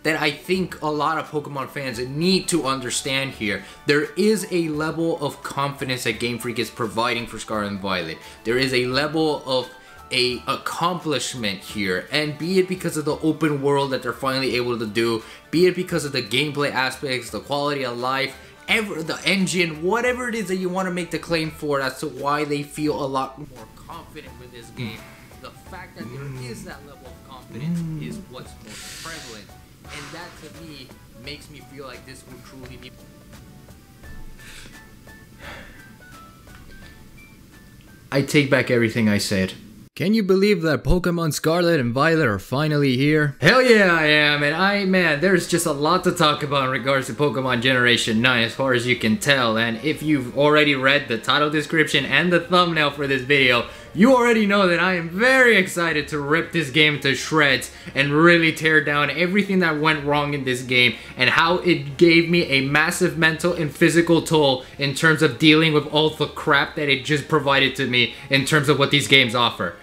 that I think a lot of Pokemon fans need to understand here. There is a level of confidence that Game Freak is providing for Scarlet and Violet. There is a level of accomplishment here, and be it because of the open world that they're finally able to do, be it because of the gameplay aspects, the quality of life, the engine, whatever it is that you want to make the claim for as to why they feel a lot more confident with this game. The fact that there is that level of confidence is what's most prevalent, and that to me makes me feel like this will truly be. I take back everything I said. Can you believe that Pokemon Scarlet and Violet are finally here? Hell yeah, I am, and man, there's just a lot to talk about in regards to Pokemon Generation 9 as far as you can tell, and if you've already read the title description and the thumbnail for this video, you already know that I am very excited to rip this game to shreds and really tear down everything that went wrong in this game and how it gave me a massive mental and physical toll in terms of dealing with all the crap that it just provided to me in terms of what these games offer.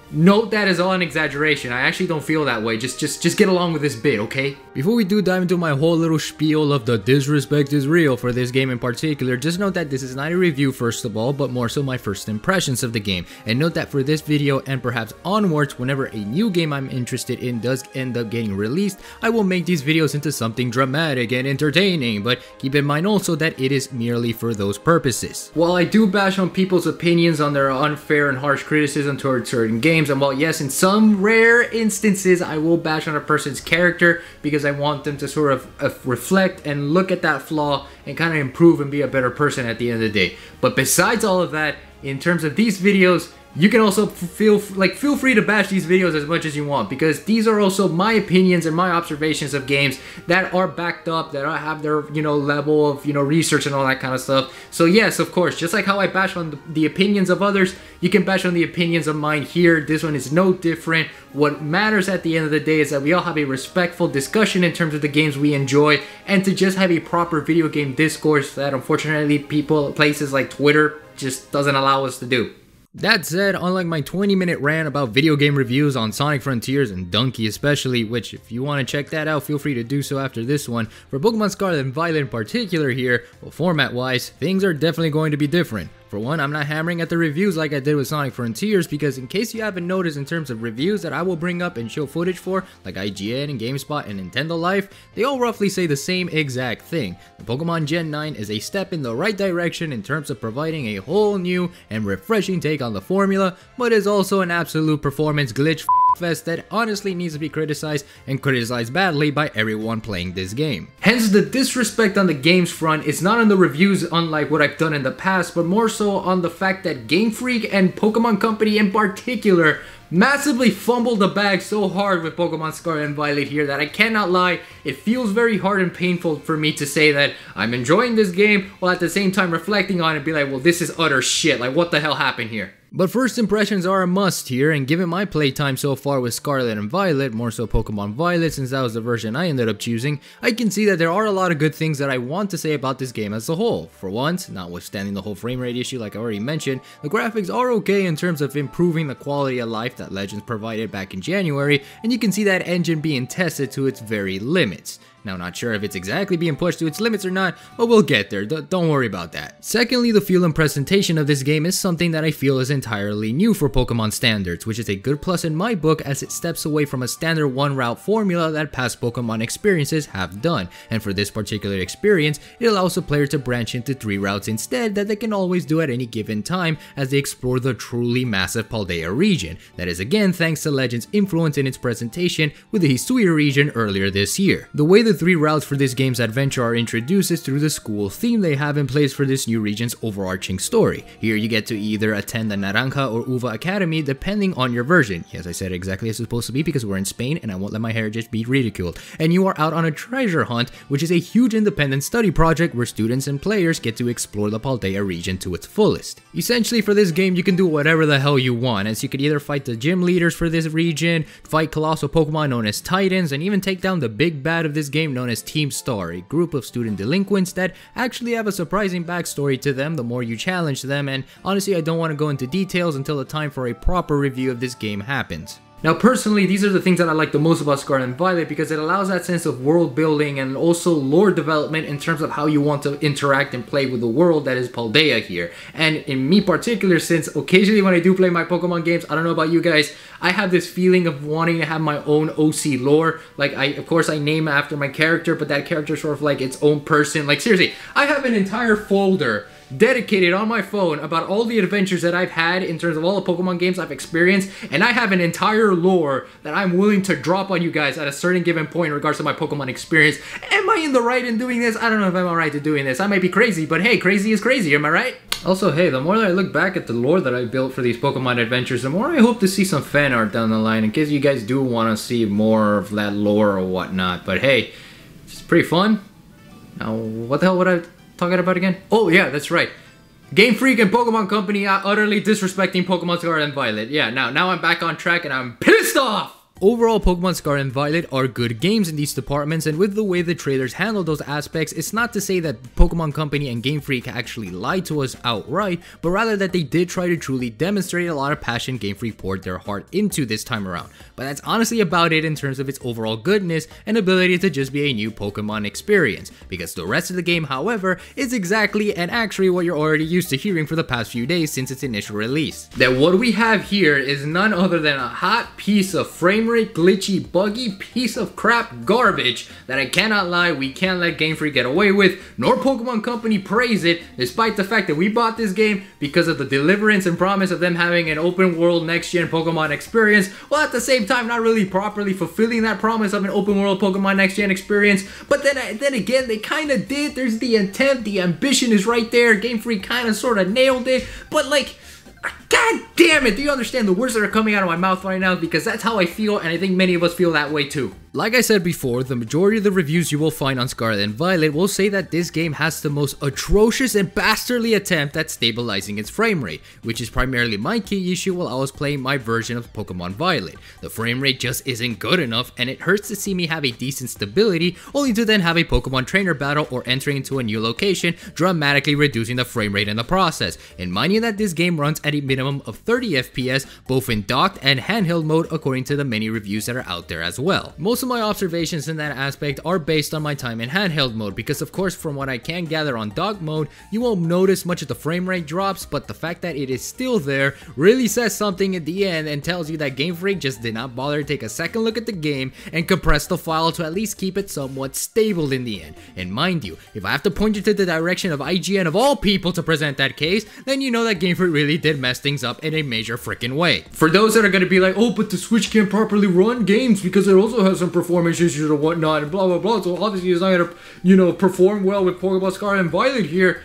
Note that is all an exaggeration. I actually don't feel that way. Just get along with this bit, okay? Before we do dive into my whole little spiel of the disrespect is real for this game in particular, just note that this is not a review first of all, but more so my first impressions of the game. And note that for this video and perhaps onwards, whenever a new game I'm interested in does end up getting released, I will make these videos into something dramatic and entertaining, but keep in mind also that it is merely for those purposes. While I do bash on people's opinions on their unfair and harsh criticism towards certain games, and while yes, in some rare instances I will bash on a person's character because I want them to sort of reflect and look at that flaw and kind of improve and be a better person at the end of the day. But besides all of that, in terms of these videos, you can also feel free to bash these videos as much as you want, because these are also my opinions and my observations of games that are backed up, that have their, level of, research and all that kind of stuff. So yes, of course, just like how I bash on the opinions of others, you can bash on the opinions of mine here. This one is no different. What matters at the end of the day is that we all have a respectful discussion in terms of the games we enjoy, and to just have a proper video game discourse that unfortunately places like Twitter just doesn't allow us to do. That said, unlike my 20-minute rant about video game reviews on Sonic Frontiers and Donkey especially, which if you want to check that out, feel free to do so after this one, for Pokemon Scarlet and Violet in particular here, well, format-wise, things are definitely going to be different. For one, I'm not hammering at the reviews like I did with Sonic Frontiers, because in case you haven't noticed in terms of reviews that I will bring up and show footage for, like IGN and GameSpot and Nintendo Life, they all roughly say the same exact thing. The Pokemon Gen 9 is a step in the right direction in terms of providing a whole new and refreshing take on the formula, but is also an absolute performance glitch fest that honestly needs to be criticized, and criticized badly by everyone playing this game. Hence, the disrespect on the games front is not on the reviews unlike what I've done in the past, but more so on the fact that Game Freak and Pokemon Company in particular massively fumbled the bag so hard with Pokemon Scarlet and Violet here that I cannot lie, it feels very hard and painful for me to say that I'm enjoying this game while at the same time reflecting on it and be like, well, this is utter shit, like what the hell happened here? But first impressions are a must here, and given my playtime so far with Scarlet and Violet, more so Pokemon Violet since that was the version I ended up choosing, I can see that there are a lot of good things that I want to say about this game as a whole. For once, notwithstanding the whole frame rate issue like I already mentioned, the graphics are okay in terms of improving the quality of life that Legends provided back in January, and you can see that engine being tested to its very limits. Now, not sure if it's exactly being pushed to its limits or not, but we'll get there, don't worry about that. Secondly, the feel and presentation of this game is something that I feel is entirely new for Pokemon standards, which is a good plus in my book as it steps away from a standard one route formula that past Pokemon experiences have done, and for this particular experience, it allows the player to branch into 3 routes instead that they can always do at any given time as they explore the truly massive Paldea region. That is again thanks to Legends' influence in its presentation with the Hisui region earlier this year. The way the 3 routes for this game's adventure are introduced is through the school theme they have in place for this new region's overarching story. Here you get to either attend the Naranja or Uva Academy depending on your version. Yes, I said exactly as it's supposed to be because we're in Spain and I won't let my heritage be ridiculed. And you are out on a treasure hunt, which is a huge independent study project where students and players get to explore the Paldea region to its fullest. Essentially for this game you can do whatever the hell you want, as you could either fight the gym leaders for this region, fight colossal Pokemon known as Titans, and even take down the big bad of this game known as Team Star, a group of student delinquents that actually have a surprising backstory to them the more you challenge them, and honestly I don't want to go into details until the time for a proper review of this game happens. Now personally, these are the things that I like the most about Scarlet and Violet because it allows that sense of world building and also lore development in terms of how you want to interact and play with the world that is Paldea here. And in me particular, since occasionally when I do play my Pokemon games, I don't know about you guys, I have this feeling of wanting to have my own OC lore. Like, of course I name after my character, but that character is sort of like its own person. Like seriously, I have an entire folder dedicated on my phone about all the adventures that I've had in terms of all the Pokemon games I've experienced, and I have an entire lore that I'm willing to drop on you guys at a certain given point in regards to my Pokemon experience. Am I in the right in doing this? I don't know if I'm alright to doing this. I might be crazy, but hey, crazy is crazy, am I right? Also, hey, the more that I look back at the lore that I built for these Pokemon adventures, the more I hope to see some fan art down the line in case you guys do want to see more of that lore or whatnot. But hey, it's pretty fun. Now, what the hell would I talking about again? Oh yeah, that's right. Game Freak and Pokemon Company are utterly disrespecting Pokemon Scarlet and Violet. Yeah, now I'm back on track and I'm pissed off! Overall, Pokemon Scarlet and Violet are good games in these departments, and with the way the trailers handle those aspects, it's not to say that Pokemon Company and Game Freak actually lied to us outright, but rather that they did try to truly demonstrate a lot of passion Game Freak poured their heart into this time around. But that's honestly about it in terms of its overall goodness and ability to just be a new Pokemon experience, because the rest of the game, however, is exactly and actually what you're already used to hearing for the past few days since its initial release. That what we have here is none other than a hot piece of frame rate glitchy, buggy piece of crap garbage that I cannot lie we can't let Game Freak get away with, nor Pokemon Company praise it, despite the fact that we bought this game because of the deliverance and promise of them having an open world next gen Pokemon experience, while at the same time not really properly fulfilling that promise of an open world Pokemon next gen experience. But then again, they kind of did. There's the intent, the ambition is right there. Game Freak kind of sort of nailed it, but like, God damn it, do you understand the words that are coming out of my mouth right now? Because that's how I feel, and I think many of us feel that way too. Like I said before, the majority of the reviews you will find on Scarlet and Violet will say that this game has the most atrocious and bastardly attempt at stabilizing its frame rate, which is primarily my key issue while I was playing my version of Pokemon Violet. The frame rate just isn't good enough, and it hurts to see me have a decent stability, only to then have a Pokemon trainer battle or entering into a new location, dramatically reducing the frame rate in the process. And mind you that this game runs at a minimum of 30 FPS, both in docked and handheld mode according to the many reviews that are out there as well. Most of my observations in that aspect are based on my time in handheld mode, because of course from what I can gather on dock mode, you won't notice much of the frame rate drops, but the fact that it is still there really says something at the end and tells you that Game Freak just did not bother to take a second look at the game and compress the file to at least keep it somewhat stable in the end. And mind you, if I have to point you to the direction of IGN of all people to present that case, then you know that Game Freak really did mess things up in a major freaking way. For those that are going to be like, oh, but the Switch can't properly run games because it also has some performance issues or whatnot and blah blah blah, so obviously it's not going to, you know, perform well with Pokemon Scarlet and Violet here.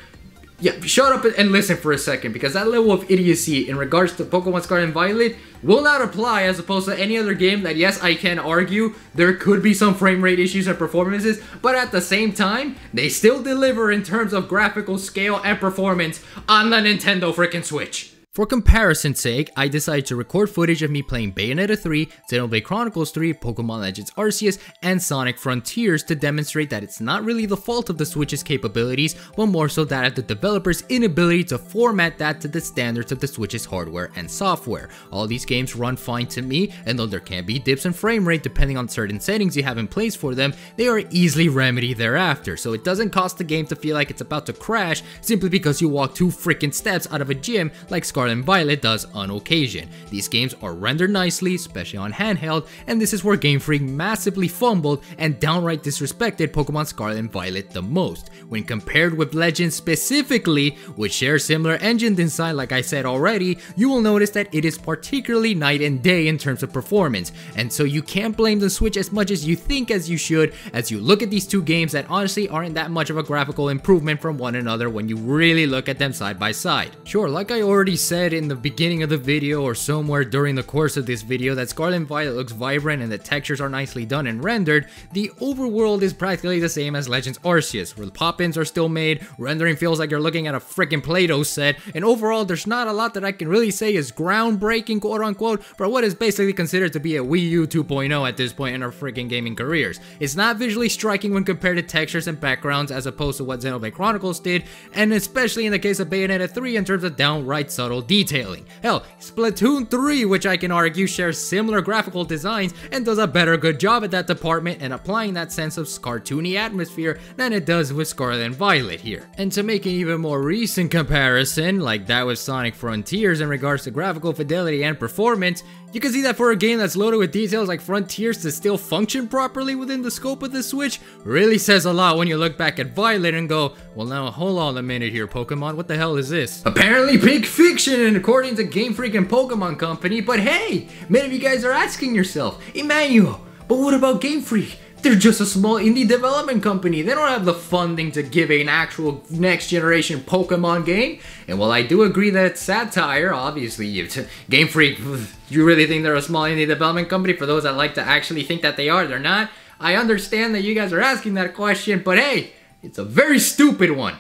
Yeah, shut up and listen for a second, because that level of idiocy in regards to Pokemon Scarlet and Violet will not apply as opposed to any other game that, yes, I can argue there could be some frame rate issues and performances, but at the same time, they still deliver in terms of graphical scale and performance on the Nintendo freaking Switch. For comparison's sake, I decided to record footage of me playing Bayonetta 3, Xenoblade Chronicles 3, Pokemon Legends Arceus, and Sonic Frontiers to demonstrate that it's not really the fault of the Switch's capabilities, but more so that of the developer's inability to format that to the standards of the Switch's hardware and software. All these games run fine to me, and though there can be dips in frame rate depending on certain settings you have in place for them, they are easily remedied thereafter, so it doesn't cost the game to feel like it's about to crash simply because you walk 2 freaking steps out of a gym like Scarlet and Violet does on occasion. These games are rendered nicely, especially on handheld, and this is where Game Freak massively fumbled and downright disrespected Pokemon Scarlet and Violet the most. When compared with Legends specifically, which share similar engine design like I said already, you will notice that it is particularly night and day in terms of performance, and so you can't blame the Switch as much as you think as you should as you look at these two games that honestly aren't that much of a graphical improvement from one another when you really look at them side by side. Sure, like I already said in the beginning of the video or somewhere during the course of this video that Scarlet and Violet looks vibrant and the textures are nicely done and rendered, the overworld is practically the same as Legends Arceus, where the pop-ins are still made, rendering feels like you're looking at a freaking Play-Doh set, and overall there's not a lot that I can really say is groundbreaking quote unquote for what is basically considered to be a Wii U 2.0 at this point in our freaking gaming careers. It's not visually striking when compared to textures and backgrounds as opposed to what Xenoblade Chronicles did, and especially in the case of Bayonetta 3 in terms of downright subtle graphical detailing. Hell, Splatoon 3, which I can argue shares similar graphical designs and does a better good job at that department and applying that sense of cartoony atmosphere than it does with Scarlet and Violet here. And to make an even more recent comparison, like that with Sonic Frontiers in regards to graphical fidelity and performance, you can see that for a game that's loaded with details like Frontiers to still function properly within the scope of the Switch really says a lot when you look back at Violet and go, well now hold on a minute here Pokemon, what the hell is this? Apparently big fiction and according to Game Freak and Pokemon Company, but hey, many of you guys are asking yourself, Emmanuel, but what about Game Freak? They're just a small indie development company. They don't have the funding to give an actual next generation Pokemon game. And while I do agree that it's satire, obviously, Game Freak, you really think they're a small indie development company? For those that like to actually think that they are, they're not. I understand that you guys are asking that question, but hey, it's a very stupid one.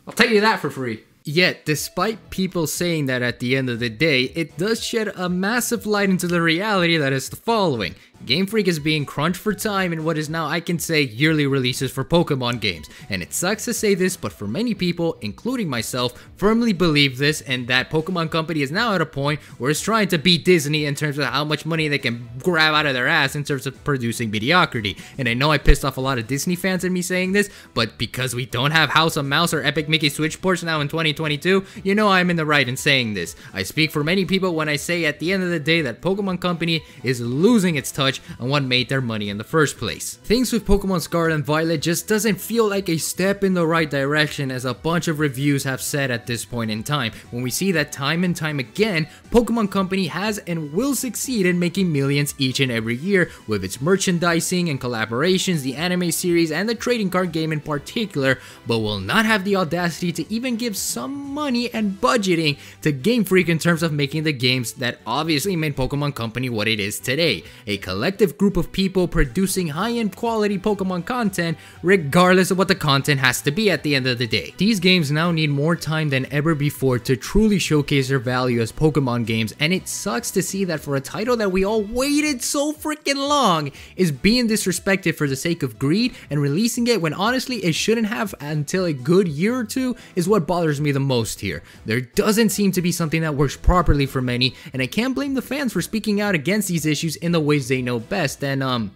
I'll tell you that for free. Yet, despite people saying that at the end of the day, it does shed a massive light into the reality that is the following. Game Freak is being crunched for time in what is now, I can say, yearly releases for Pokemon games. And it sucks to say this, but for many people, including myself, firmly believe this and that Pokemon Company is now at a point where it's trying to beat Disney in terms of how much money they can grab out of their ass in terms of producing mediocrity. And I know I pissed off a lot of Disney fans in me saying this, but because we don't have House of Mouse or Epic Mickey Switch ports now in 2022, you know I'm in the right in saying this. I speak for many people when I say at the end of the day that Pokemon Company is losing its touch on what made their money in the first place. Things with Pokemon Scarlet and Violet just doesn't feel like a step in the right direction, as a bunch of reviews have said at this point in time, when we see that time and time again, Pokemon Company has and will succeed in making millions each and every year with its merchandising and collaborations, the anime series, and the trading card game in particular, but will not have the audacity to even give some money and budgeting to Game Freak in terms of making the games that obviously made Pokemon Company what it is today. A collective group of people producing high-end quality Pokemon content regardless of what the content has to be at the end of the day. These games now need more time than ever before to truly showcase their value as Pokemon games, and it sucks to see that for a title that we all waited so freaking long is being disrespected for the sake of greed, and releasing it when honestly it shouldn't have until a good year or two is what bothers me the most here. There doesn't seem to be something that works properly for many, and I can't blame the fans for speaking out against these issues in the ways they know best. And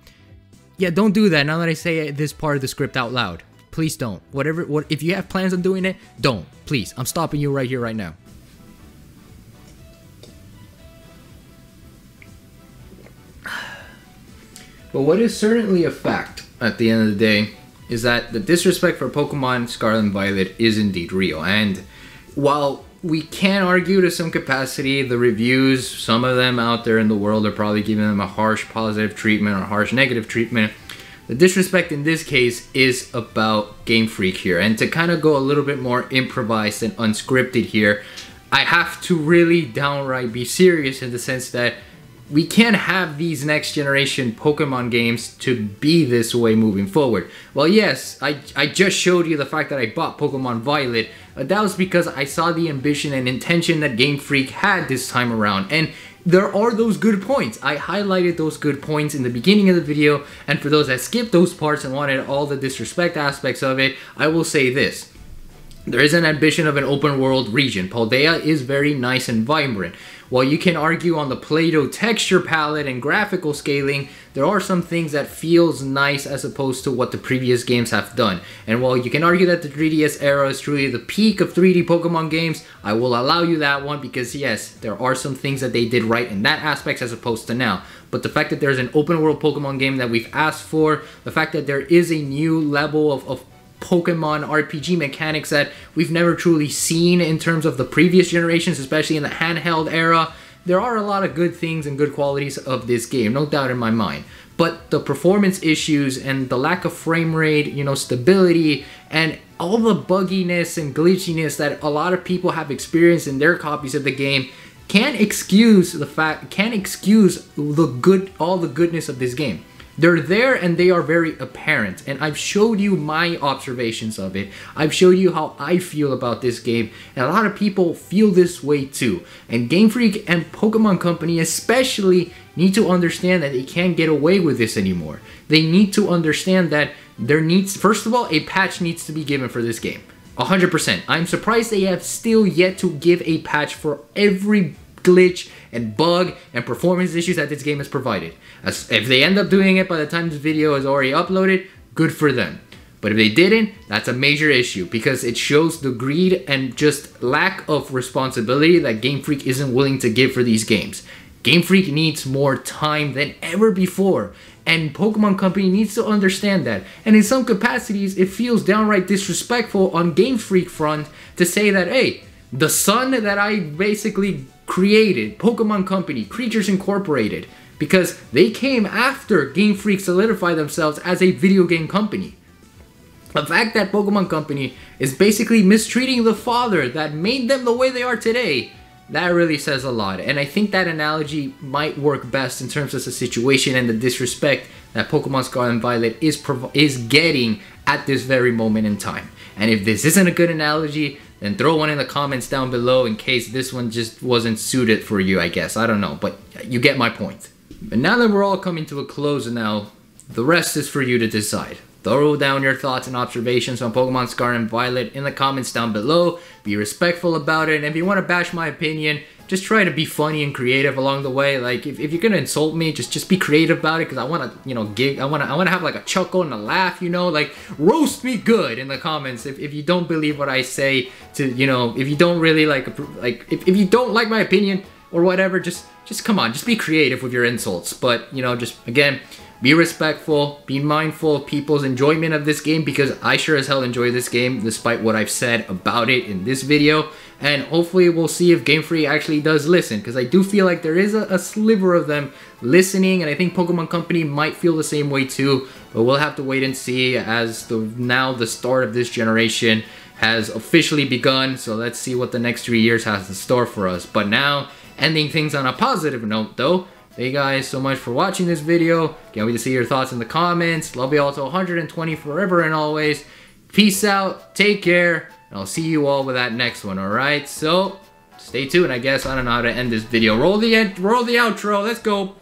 yeah, don't do that now that I say this part of the script out loud. Please don't. If you have plans on doing it, don't. Please, I'm stopping you right here, right now. But what is certainly a fact at the end of the day is that the disrespect for Pokemon Scarlet and Violet is indeed real. And while we can argue to some capacity, the reviews, some of them out there in the world are probably giving them a harsh positive treatment or harsh negative treatment. The disrespect in this case is about Game Freak here. And to kind of go a little bit more improvised and unscripted here, I have to really downright be serious in the sense that we can't have these next generation Pokemon games to be this way moving forward. Well, yes, I just showed you the fact that I bought Pokemon Violet. That was because I saw the ambition and intention that Game Freak had this time around. And there are those good points. I highlighted those good points in the beginning of the video. And for those that skipped those parts and wanted all the disrespect aspects of it, I will say this. There is an ambition of an open world region. Paldea is very nice and vibrant. While you can argue on the Play-Doh texture palette and graphical scaling, there are some things that feels nice as opposed to what the previous games have done. And while you can argue that the 3DS era is truly the peak of 3D Pokemon games, I will allow you that one because yes, there are some things that they did right in that aspect as opposed to now. But the fact that there's an open world Pokemon game that we've asked for, the fact that there is a new level of Pokemon RPG mechanics that we've never truly seen in terms of the previous generations, especially in the handheld era. There are a lot of good things and good qualities of this game, no doubt in my mind. But the performance issues and the lack of frame rate, stability, and all the bugginess and glitchiness that a lot of people have experienced in their copies of the game can't excuse all the goodness of this game. They're there and they are very apparent, and I've showed you my observations of it. I've showed you how I feel about this game, and a lot of people feel this way too. And Game Freak and Pokemon Company especially need to understand that they can't get away with this anymore. They need to understand that first of all, a patch needs to be given for this game. 100%. I'm surprised they have still yet to give a patch for every glitch and bug and performance issues that this game has provided. If they end up doing it by the time this video is already uploaded, good for them. But if they didn't, that's a major issue because it shows the greed and just lack of responsibility that Game Freak isn't willing to give for these games. Game Freak needs more time than ever before, and Pokemon Company needs to understand that. And in some capacities, it feels downright disrespectful on Game Freak front to say that, hey, the son that I basically created, Pokemon Company, Creatures Incorporated, because they came after Game Freak solidified themselves as a video game company. The fact that Pokemon Company is basically mistreating the father that made them the way they are today, that really says a lot. And I think that analogy might work best in terms of the situation and the disrespect that Pokemon Scarlet and Violet is getting at this very moment in time. And if this isn't a good analogy, then throw one in the comments down below in case this one just wasn't suited for you, I guess. I don't know, but you get my point. But now that we're all coming to a close now, the rest is for you to decide. Throw down your thoughts and observations on Pokemon Scarlet and Violet in the comments down below. Be respectful about it, and if you want to bash my opinion, just try to be funny and creative along the way. Like if you're gonna insult me, just be creative about it, because I want to, you know, I want to have like a chuckle and a laugh, you know, like roast me good in the comments if you don't believe what I say, to, you know, if you don't really if you don't like my opinion or whatever, just come on, just be creative with your insults. But, you know, just again, be respectful, be mindful of people's enjoyment of this game, because I sure as hell enjoy this game despite what I've said about it in this video. And hopefully we'll see if Game Freak actually does listen, because I do feel like there is a sliver of them listening, and I think Pokemon Company might feel the same way too. But we'll have to wait and see, as now the start of this generation has officially begun. So let's see what the next 3 years has in store for us. But now, ending things on a positive note though, thank you guys so much for watching this video. Can't wait to see your thoughts in the comments. Love you all to 120 forever and always. Peace out, take care, and I'll see you all with that next one, alright? So, stay tuned, I guess. I don't know how to end this video. Roll the outro, let's go.